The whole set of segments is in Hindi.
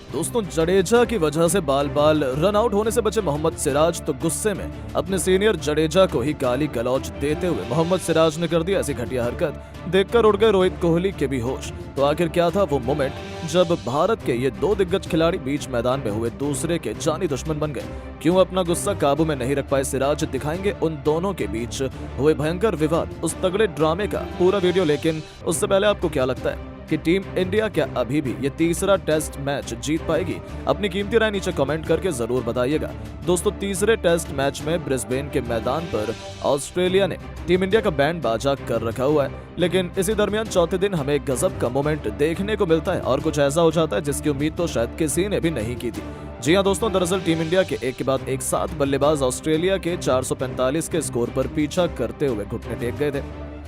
दोस्तों, जडेजा की वजह से बाल बाल रन आउट होने से बचे मोहम्मद सिराज तो गुस्से में अपने सीनियर जडेजा को ही गाली गलौज देते हुए मोहम्मद सिराज ने कर दी ऐसी घटिया हरकत, देखकर उड़ गए रोहित कोहली के भी होश। तो आखिर क्या था वो मोमेंट जब भारत के ये दो दिग्गज खिलाड़ी बीच मैदान में हुए दूसरे के जानी दुश्मन बन गए? क्यों अपना गुस्सा काबू में नहीं रख पाए सिराज? दिखाएंगे उन दोनों के बीच हुए भयंकर विवाद, उस तगड़े ड्रामे का पूरा वीडियो। लेकिन उससे पहले आपको क्या लगता है कि टीम इंडिया क्या अभी भी ये तीसरा टेस्ट मैच जीत पाएगी? अपनी कीमती राय नीचे कमेंट करके जरूर बताइएगा। दोस्तों, तीसरे टेस्ट मैच में ब्रिस्बेन के मैदान पर ऑस्ट्रेलिया ने टीम इंडिया का बैंड बाजा कर रखा हुआ है, लेकिन इसी दरमियान चौथे दिन हमें गजब का मोमेंट देखने को मिलता है और कुछ ऐसा हो जाता है जिसकी उम्मीद तो शायद किसी ने भी नहीं की थी। जी हाँ दोस्तों, दरअसल टीम इंडिया के एक के बाद एक साथ बल्लेबाज ऑस्ट्रेलिया के 445 के स्कोर पर पीछा करते हुए घुटने टेक गए थे।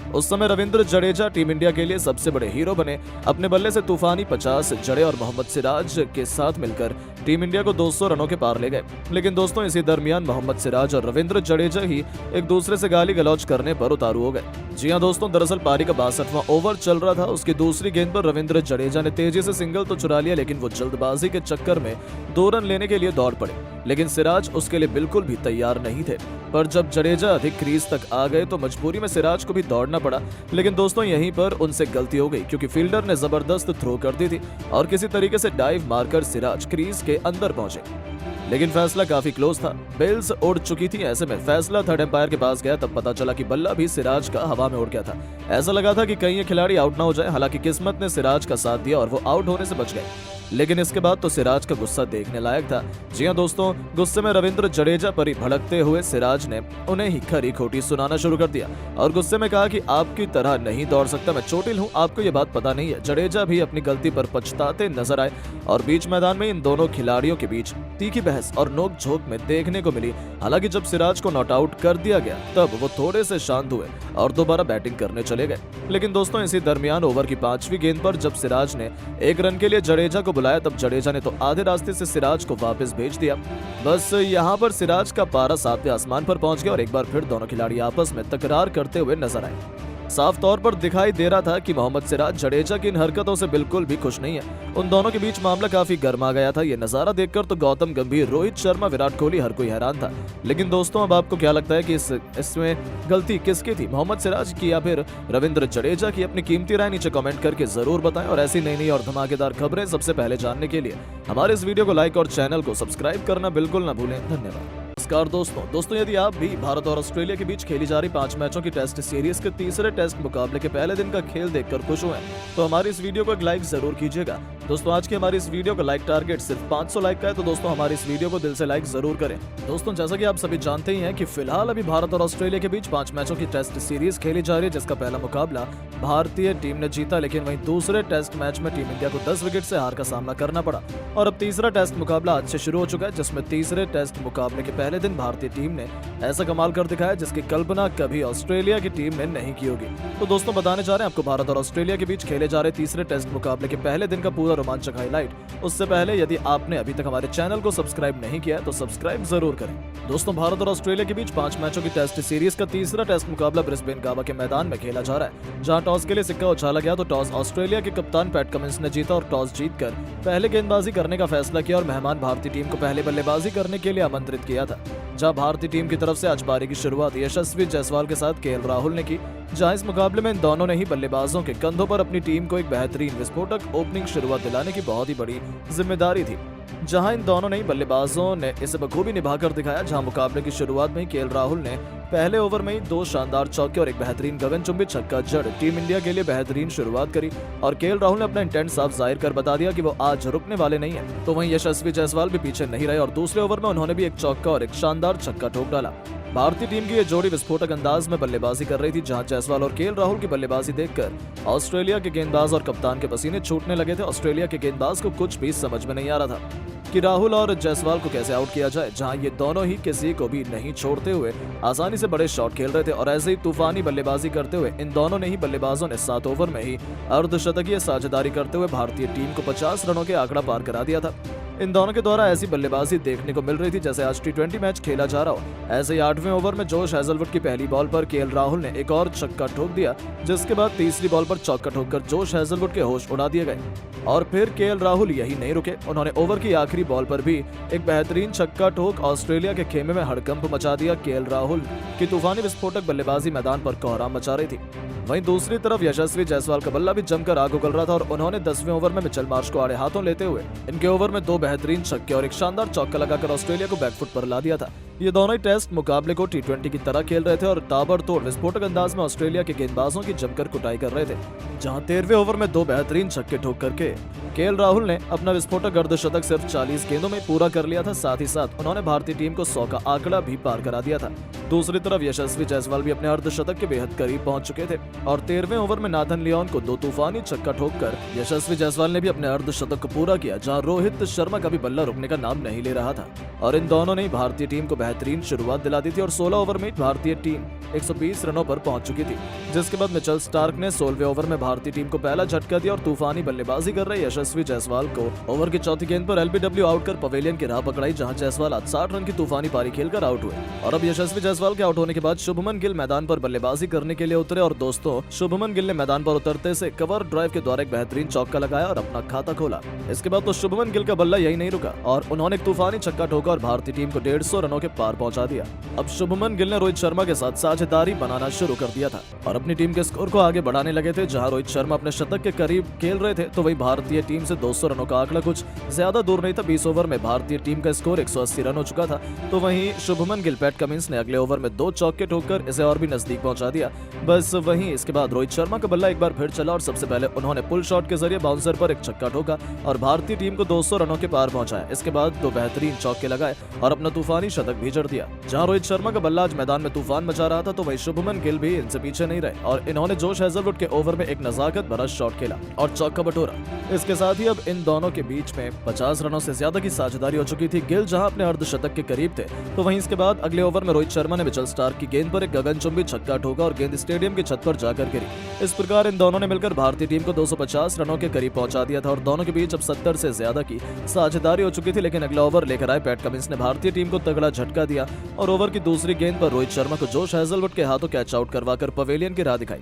उस समय रविंद्र जडेजा टीम इंडिया के लिए सबसे बड़े हीरो बने। अपने बल्ले से तूफानी 50 जड़े और मोहम्मद सिराज के साथ मिलकर टीम इंडिया को 200 रनों के पार ले गए। लेकिन दोस्तों, इसी दरमियान मोहम्मद सिराज और रविंद्र जडेजा ही एक दूसरे से गाली गलौज करने पर उतारू हो गए। जी हाँ दोस्तों, दरअसल पारी का 62वां ओवर चल रहा था। उसकी दूसरी गेंद पर रविंद्र जडेजा ने तेजी से सिंगल तो चुरा लिया, लेकिन वो जल्दबाजी के चक्कर में 2 रन लेने के लिए दौड़ पड़े। लेकिन सिराज उसके लिए बिल्कुल भी तैयार नहीं थे। पर जब जडेजा अधिक क्रीज तक आ गए तो मजबूरी में सिराज को भी दौड़ना पड़ा। लेकिन दोस्तों, यहीं पर उनसे गलती हो गई, क्योंकि फील्डर ने जबरदस्त थ्रो कर दी थी और किसी तरीके से डाइव मारकर सिराज क्रीज के अंदर पहुंचे। लेकिन फैसला काफी क्लोज था, बेल्स उड़ चुकी थी। ऐसे में फैसला थर्ड एम्पायर के पास गया, तब पता चला कि बल्ला भी सिराज का हवा में उड़ गया था। ऐसा लगा था कि कहीं ये खिलाड़ी आउट ना हो जाए। हालांकि किस्मत ने सिराज का साथ दिया और वो आउट होने से बच गए। लेकिन इसके बाद तो सिराज का गुस्सा देखने लायक था। जी हाँ दोस्तों, गुस्से में रविंद्र जडेजा पर ही भड़कते हुए सिराज ने उन्हें ही खरी खोटी सुनाना शुरू कर दिया और गुस्से में कहा कि आपकी तरह नहीं दौड़ सकता, मैं चोटिल हूँ, आपको ये बात पता नहीं है। जडेजा भी अपनी गलती पर पछताते नजर आए और बीच मैदान में इन दोनों खिलाड़ियों के बीच तीखी बहस और नोक-झोंक में देखने को मिली। हालांकि जब सिराज को नॉट आउट कर दिया गया तब वो थोड़े से शांत हुए और दोबारा बैटिंग करने चले गए। लेकिन दोस्तों, इसी दरमियान ओवर की 5वीं गेंद पर जब सिराज ने 1 रन के लिए जडेजा को बुलाया, तब जडेजा ने तो आधे रास्ते से सिराज को वापस भेज दिया। बस यहाँ पर सिराज का पारा 7वें आसमान पर पहुंच गया और एक बार फिर दोनों खिलाड़ी आपस में तकरार करते हुए नजर आए। साफ तौर पर दिखाई दे रहा था कि मोहम्मद सिराज जडेजा की इन हरकतों से बिल्कुल भी खुश नहीं है। उन दोनों के बीच मामला काफी गर्मा गया था। ये नजारा देखकर तो गौतम गंभीर, रोहित शर्मा, विराट कोहली हर कोई हैरान था। लेकिन दोस्तों, अब आपको क्या लगता है कि इसमें गलती किसकी थी, मोहम्मद सिराज की या फिर रविंद्र जडेजा की? अपनी कीमती राय नीचे कमेंट करके जरूर बताएं और ऐसी नई नई और धमाकेदार खबरें सबसे पहले जानने के लिए हमारे इस वीडियो को लाइक और चैनल को सब्सक्राइब करना बिल्कुल न भूलें। धन्यवाद। नमस्कार दोस्तों, यदि आप भी भारत और ऑस्ट्रेलिया के बीच खेली जा रही 5 मैचों की टेस्ट सीरीज के तीसरे टेस्ट मुकाबले के पहले दिन का खेल देखकर खुश हुए तो हमारी इस वीडियो को एक लाइक जरूर कीजिएगा। दोस्तों, आज की हमारी इस वीडियो का लाइक टारगेट सिर्फ 500 लाइक का है, तो दोस्तों हमारी इस वीडियो को दिल से लाइक जरूर करें। दोस्तों, जैसा कि आप सभी जानते ही हैं कि फिलहाल अभी भारत और ऑस्ट्रेलिया के बीच 5 मैचों की टेस्ट सीरीज खेली जा रही है, जिसका पहला मुकाबला भारतीय टीम ने जीता। लेकिन वहीं दूसरे टेस्ट मैच में टीम इंडिया को 10 विकेट से हार का सामना करना पड़ा और अब तीसरा टेस्ट मुकाबला आज से शुरू हो चुका है, जिसमें तीसरे टेस्ट मुकाबले के पहले दिन भारतीय टीम ने ऐसा कमाल कर दिखाया जिसकी कल्पना कभी ऑस्ट्रेलिया की टीम ने नहीं की होगी। तो दोस्तों, बताने जा रहे हैं आपको भारत और ऑस्ट्रेलिया के बीच खेले जा रहे तीसरे टेस्ट मुकाबले के पहले दिन का पूरा रोमांचक हाईलाइट। उससे पहले यदि आपने अभी तक हमारे चैनल को सब्सक्राइब नहीं किया है तो सब्सक्राइब जरूर करें। दोस्तों, भारत और ऑस्ट्रेलिया के बीच 5 मैचों की टेस्ट सीरीज का तीसरा टेस्ट मुकाबला ब्रिस्बेन गावा के मैदान में खेला जा रहा है, जहां टॉस के लिए सिक्का उछाला गया तो टॉस ऑस्ट्रेलिया के कप्तान पैट कमिंस ने जीता और टॉस जीतकर पहले गेंदबाजी करने का फैसला किया और मेहमान भारतीय टीम को पहले बल्लेबाजी करने के लिए आमंत्रित किया था। जहां भारतीय टीम की तरफ से आज पारी की शुरुआत यशस्वी जायसवाल के साथ केएल राहुल ने की। जहां इस मुकाबले में इन दोनों ने ही बल्लेबाजों के कंधों पर अपनी टीम को एक बेहतरीन विस्फोटक ओपनिंग शुरुआत दिलाने की बहुत ही बड़ी जिम्मेदारी थी। जहां इन दोनों ने बल्लेबाजों ने इसे बखूबी निभाकर दिखाया। जहां मुकाबले की शुरुआत में ही केएल राहुल ने पहले ओवर में ही 2 शानदार चौके और एक बेहतरीन गगनचुंबी छक्का जड़ टीम इंडिया के लिए बेहतरीन शुरुआत करी और केएल राहुल ने अपना इंटेंट साफ जाहिर कर बता दिया कि वो आज रुकने वाले नहीं है। तो वहीं यशस्वी जायसवाल भी पीछे नहीं रहे और दूसरे ओवर में उन्होंने भी एक चौका और एक शानदार छक्का ठोक डाला। भारतीय टीम की ये जोड़ी विस्फोटक अंदाज में बल्लेबाजी कर रही थी। जहां जायसवाल और केएल राहुल की बल्लेबाजी देखकर ऑस्ट्रेलिया के गेंदबाज और कप्तान के पसीने छूटने लगे थे। ऑस्ट्रेलिया के गेंदबाज को कुछ भी समझ में नहीं आ रहा था कि राहुल और जायसवाल को कैसे आउट किया जाए, जहां ये दोनों ही किसी को भी नहीं छोड़ते हुए आसानी से बड़े शॉट खेल रहे थे और ऐसे ही तूफानी बल्लेबाजी करते हुए इन दोनों ने ही बल्लेबाजों ने 7 ओवर में ही अर्धशतकीय साझेदारी करते हुए भारतीय टीम को 50 रनों के आंकड़ा पार करा दिया था। इन दोनों के द्वारा ऐसी बल्लेबाजी देखने को मिल रही थी जैसे आज T20 मैच खेला जा रहा हो। ऐसे ही 8वें ओवर में जोश हेजलवुड की पहली बॉल पर केएल राहुल ने एक और छक्का ठोक दिया, जिसके बाद तीसरी बॉल पर चौका ठोककर जोश हेजलवुड के होश उड़ा दिए गए। और फिर केएल राहुल यही नहीं रुके, उन्होंने ओवर की आखिरी बॉल पर भी एक बेहतरीन छक्का ठोक ऑस्ट्रेलिया के खेमे में हड़कंप मचा दिया। केएल राहुल की तूफानी विस्फोटक बल्लेबाजी मैदान पर कोहराम मचा रही थी। वहीं दूसरी तरफ यशस्वी जायसवाल का बल्ला भी जमकर आग उगल रहा था और उन्होंने 10वें ओवर में मिचेल मार्श को आड़े हाथों लेते हुए इनके ओवर में 2 बेहतरीन छक्के और एक शानदार चौका लगाकर ऑस्ट्रेलिया को बैकफुट पर ला दिया था। ये दोनों ही टेस्ट मुकाबले को T20 की तरह खेल रहे थे और ताबड़तोड़ विस्फोटक अंदाज में ऑस्ट्रेलिया के गेंदबाजों की जमकर कुटाई कर रहे थे। जहां 13वें ओवर में 2 बेहतरीन छक्के ठोक करके केएल राहुल ने अपना विस्फोटक अर्धशतक सिर्फ 40 गेंदों में पूरा कर लिया था। साथ ही साथ उन्होंने भारतीय टीम को 100 का आंकड़ा भी पार करा दिया था। दूसरी तरफ यशस्वी जायसवाल भी अपने अर्धशतक के बेहद करीब पहुंच चुके थे और 13वें ओवर में नाथन लियोन को 2 तूफानी छक्का ठोककर यशस्वी जायसवाल ने भी अपने अर्धशतक को पूरा किया, जहां रोहित शर्मा का भी बल्ला रुकने का नाम नहीं ले रहा था। और इन दोनों ने भारतीय टीम को बेहतरीन शुरुआत दिला दी थी और 16 ओवर में भारतीय टीम 120 रनों पर पहुंच चुकी थी, जिसके बाद मिचेल स्टार्क ने 16वें ओवर में भारतीय टीम को पहला झटका दिया और तूफानी बल्लेबाजी कर रहे यशस्वी जायसवाल को ओवर की चौथी गेंद पर LBW आउट कर पवेलियन की राह पकड़ाई, जहां जायसवाल 60 रन की तूफानी पारी खेलकर आउट हुए। और अब यशस्वी जायसवाल के आउट होने के बाद शुभमन गिल मैदान पर बल्लेबाजी करने के लिए उतरे और दोस्तों शुभमन गिल ने मैदान पर उतरते से कवर ड्राइव के द्वारा एक बेहतरीन चौका लगाया और अपना खाता खोला। इसके बाद तो शुभमन गिल का बल्ला यही नहीं रुका और उन्होंने एक तूफानी छक्का ठोका और भारतीय टीम को 150 रनों के पार पहुंचा दिया। अब शुभमन गिल ने रोहित शर्मा के साथ साझेदारी बनाना शुरू कर दिया था और अपनी टीम के स्कोर को आगे बढ़ाने लगे थे। जहां रोहित शर्मा अपने शतक के करीब खेल रहे थे तो वहीं भारतीय टीम से 200 रनों का आंकड़ा कुछ ज्यादा दूर नहीं था। 20 ओवर में भारतीय टीम का स्कोर 180 रन हो चुका था। तो वहीं शुभमन गिल, पैट कमिंस ने अगले ओवर में 2 चौके ठोककर इसे और भी नजदीक पहुंचा दिया। बस वहीं इसके बाद रोहित शर्मा का बल्ला एक बार फिर चला और सबसे पहले उन्होंने पुल शॉट के जरिए बाउंसर पर एक छक्का ठोका और भारतीय टीम को 200 रनों के पार पहुंचाया। इसके बाद 2 बेहतरीन चौके लगाए और अपना तूफानी शतक भी जड़ दिया। जहां रोहित शर्मा का बल्ला आज मैदान में तूफान मचा रहा था तो वहीं शुभमन गिल भी इनसे पीछे नहीं रहे और इन्होंने जोश हेजलवुड के ओवर में एक नजाकत भरा शॉट खेला और चौका बटोरा। इसके साथ ही अब इन दोनों के बीच में 50 रनों से ज्यादा की साझेदारी हो चुकी थी। गिल जहां अपने अर्धशतक के करीब थे तो वहीं इसके बाद अगले ओवर में रोहित शर्मा ने मिचेल स्टार्क की गेंद पर एक गगनचुंबी छक्का ठोका और गेंद स्टेडियम की छत पर जाकर गिरी। इस प्रकार इन दोनों ने मिलकर भारतीय टीम को 250 रनों के करीब पहुंचा दिया था और दोनों के बीच अब 70 से ज्यादा की साझेदारी हो चुकी थी। लेकिन अगला ओवर लेकर आए पैट कमिंस ने भारतीय टीम को तगड़ा झटका दिया और ओवर की दूसरी गेंद पर रोहित शर्मा को जोश हेजलवुड के हाथों कैच आउट करवाकर पवेलियन की राह दिखाई,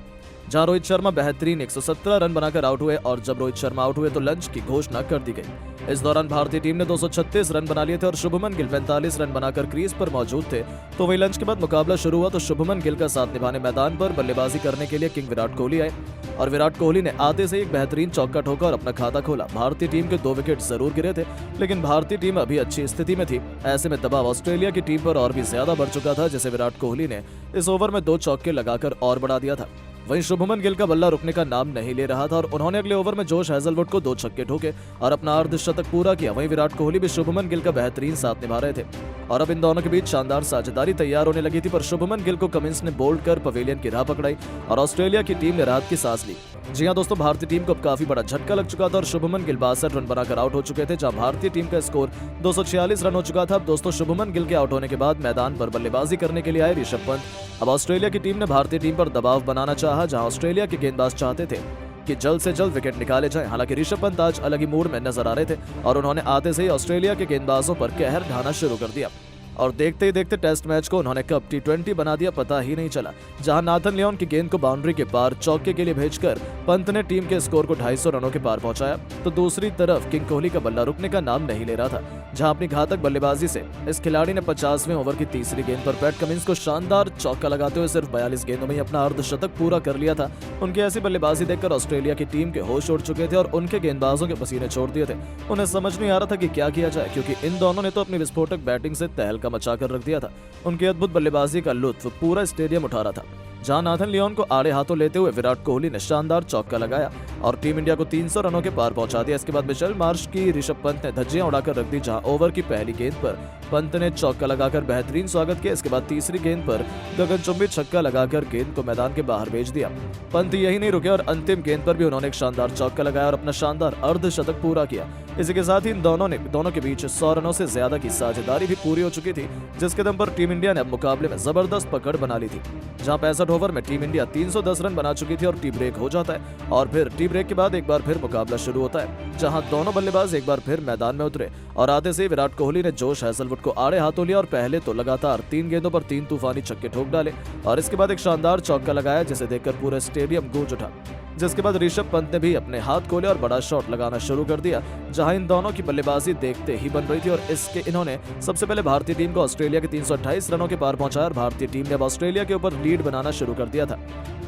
जहां रोहित शर्मा बेहतरीन 117 रन बनाकर आउट हुए और जब रोहित शर्मा आउट हुए तो लंच की घोषणा कर दी गई। इस दौरान भारतीय टीम ने 236 रन बना लिए थे और शुभमन गिल 45 रन बनाकर क्रीज पर मौजूद थे। तो वही लंच के बाद मुकाबला शुरू हुआ तो शुभमन गिल का साथ निभाने मैदान पर बल्लेबाजी करने के लिए किंग विराट कोहली आए और विराट कोहली ने आते से एक बेहतरीन चौका ठोका और अपना खाता खोला। भारतीय टीम के 2 विकेट जरूर गिरे थे लेकिन भारतीय टीम अभी अच्छी स्थिति में थी। ऐसे में दबाव ऑस्ट्रेलिया की टीम पर और भी ज्यादा बढ़ चुका था, जिसे विराट कोहली ने इस ओवर में 2 चौके लगाकर और बढ़ा दिया था। वहीं शुभमन गिल का बल्ला रुकने का नाम नहीं ले रहा था और उन्होंने अगले ओवर में जोश हेजलवुड को 2 छक्के ठोके और अपना अर्धशतक पूरा किया। वहीं विराट कोहली भी शुभमन गिल का बेहतरीन साथ निभा रहे थे और अब इन दोनों के बीच शानदार साझेदारी तैयार होने लगी थी, पर शुभमन गिल को कमिंस ने बोल्ड कर पवेलियन की राह पकड़ाई और ऑस्ट्रेलिया की टीम ने राहत की सांस ली। जी हां दोस्तों, भारतीय टीम को अब काफी बड़ा झटका लग चुका था और शुभमन गिल 62 रन बनाकर आउट हो चुके थे, जहां भारतीय टीम का स्कोर 246 रन हो चुका था। अब दोस्तों शुभमन गिल के आउट होने के बाद मैदान पर बल्लेबाजी करने के लिए आए ऋषभ पंत। अब ऑस्ट्रेलिया की टीम ने भारतीय टीम पर दबाव बनाना चाहा, जहां ऑस्ट्रेलिया के गेंदबाज चाहते थे कि जल्द से जल्द विकेट निकाले जाएं। हालांकि ऋषभ पंत आज अलग ही मूड में नजर आ रहे थे और उन्होंने आते से ही ऑस्ट्रेलिया के गेंदबाजों पर कहर ढाना शुरू कर दिया और देखते ही देखते टेस्ट मैच को उन्होंने कब T20 बना दिया पता ही नहीं चला। जहां नाथन लियोन की गेंद को बाउंड्री के पार चौके के लिए भेजकर पंत ने टीम के स्कोर को 250 रनों के पार पहुंचाया तो दूसरी तरफ किंग कोहली का बल्ला रुकने का नाम नहीं ले रहा था। जहां अपनी घातक बल्लेबाजी से इस खिलाड़ी ने 50वें ओवर की तीसरी गेंद पर पैट कमिंस को शानदार चौका लगाते हुए सिर्फ 42 गेंदों में ही अपना अर्धशतक पूरा कर लिया था। उनकी ऐसी बल्लेबाजी देखकर ऑस्ट्रेलिया की टीम के होश उड़ चुके थे और उनके गेंदबाजों के पसीने छोड़ दिए थे। उन्हें समझ नहीं आ रहा था कि क्या किया जाए, क्योंकि इन दोनों ने तो अपनी विस्फोटक बैटिंग से तहलका मचाकर रख दिया था। उनकी अद्भुत बल्लेबाजी का लुत्फ पूरा स्टेडियम उठा रहा था। जहां नाथन लियोन को आड़े हाथों लेते हुए विराट कोहली ने शानदार चौका लगाया और टीम इंडिया को 300 रनों के पार पहुंचा दिया। इसके बाद मिचेल मार्श की ऋषभ पंत ने धज्जियां उड़ाकर रख दी, जहां ओवर की पहली गेंद पर पंत ने चौका लगाकर बेहतरीन स्वागत किया। इसके बाद तीसरी गेंद पर गगनचुंबी छक्का लगाकर गेंद को मैदान के बाहर भेज दिया। पंत यही नहीं रुके और अंतिम गेंद पर भी उन्होंने एक शानदार चौका लगाया और अपना शानदार अर्धशतक पूरा किया। इसी के साथ ही इन दोनों के बीच 100 रनों से ज्यादा की साझेदारी भी पूरी हो चुकी थी, जिसके दम पर टीम इंडिया ने अब मुकाबले में जबरदस्त पकड़ बना ली थी। जहां 65 ओवर में टीम इंडिया 310 रन बना चुकी थी और टी ब्रेक हो जाता है। और फिर टी ब्रेक के बाद एक बार फिर मुकाबला शुरू होता है, जहां दोनों बल्लेबाज एक बार फिर मैदान में उतरे और आते से विराट कोहली ने जोश हैजलवुड को आड़े हाथों लिया और पहले तो लगातार 3 गेंदों पर 3 तूफानी छक्के ठोक डाले और इसके बाद एक शानदार चौका लगाया, जिसे देखकर पूरे स्टेडियम गूंज उठा। जिसके बाद ऋषभ पंत ने भी अपने हाथ खोले और बड़ा शॉट लगाना शुरू कर दिया, जहां इन दोनों की बल्लेबाजी देखते ही बन रही थी और इसके इन्होंने सबसे पहले भारतीय टीम को ऑस्ट्रेलिया के 328 रनों के पार पहुंचाया और भारतीय टीम ने अब ऑस्ट्रेलिया के ऊपर लीड बनाना शुरू कर दिया था,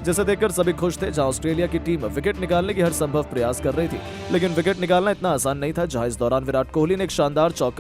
जिसे देखकर सभी खुश थे। जहां ऑस्ट्रेलिया की टीम विकेट निकालने की हर संभव प्रयास कर रही थी, लेकिन विकेट निकालना इतना आसान नहीं था। जहां इस दौरान विराट कोहली ने एक शानदार चौका